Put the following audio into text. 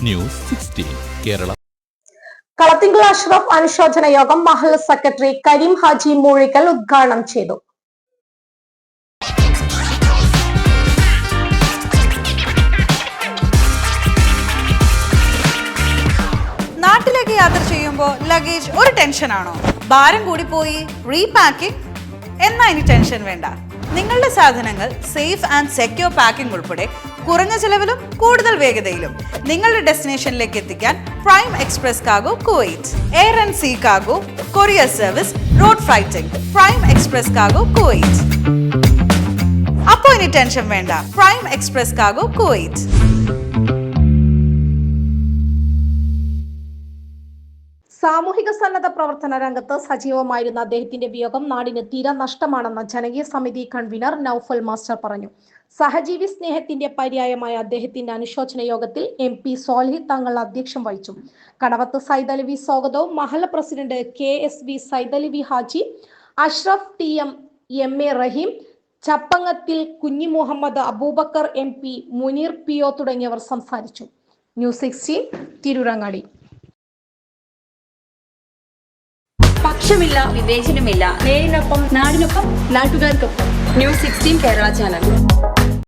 News 16 Kerala. Kalathingal Ashraf അനുശോചന യോഗം മഹല്ല് സെക്രട്ടറി കരീം ഹാജി മൂഴിക്കൽ ഉദ്ഘാടനം ചെയ്തു. നാട്ടിലേക്ക് യാത്ര ചെയ്യുമ്പോൾ ലഗേജ് ഒരു ടെൻഷനാണോ? ഭാരം കൂടി പോയി റീപാക്കിംഗ് എന്നാ ഇനി ടെൻഷൻ വേണ്ട. നിങ്ങളുടെ സാധനങ്ങൾ സേഫ് ആൻഡ് സെക്യൂർ പാക്കിംഗ് ഉൾപ്പെടെ കുറഞ്ഞ ചെലവിലും കൂടുതൽ വേഗതയിലും നിങ്ങളുടെ ഡെസ്റ്റിനേഷനിലേക്ക് എത്തിക്കാൻ Prime Express Cargo Kuwait. Air and sea cargo, courier service, road freighting. Prime Express Cargo Kuwait. അപ്പോൾ ഇനി ടെൻഷൻ വേണ്ട. Prime Express Cargo Kuwait. സാമൂഹിക സന്നദ്ധ പ്രവർത്തന രംഗത്ത് സജീവമായിരുന്ന അദ്ദേഹത്തിന്റെ വിയോഗം നാടിന് തീരെ നഷ്ടമാണെന്ന് ജനകീയ സമിതി കൺവീനർ നൌഫൽ മാസ്റ്റർ പറഞ്ഞു. സഹജീവി സ്നേഹത്തിന്റെ പര്യായമായ അദ്ദേഹത്തിന്റെ അനുശോചന യോഗത്തിൽ MP സ്വാലിഹ് തങ്ങൾ അധ്യക്ഷം വഹിച്ചു. കടവത്ത് സൈദലവി സ്വാഗതവും മഹല്ല് president KSV Saidalavi Haji, Ashraf TM, MA റഹീം, ചപ്പങ്ങത്തിൽ കുഞ്ഞി മുഹമ്മദ്, അബൂബക്കർ MP, മുനീർ PO തുടങ്ങിയവർ സംസാരിച്ചു. ന്യൂസ് 16 തിരൂരങ്ങാടി. പക്ഷമില്ല, വിവേചനമില്ല. നേരിനൊപ്പം, നാടിനൊപ്പം, നാട്ടുകാർക്കൊപ്പം. News 16 Kerala channel.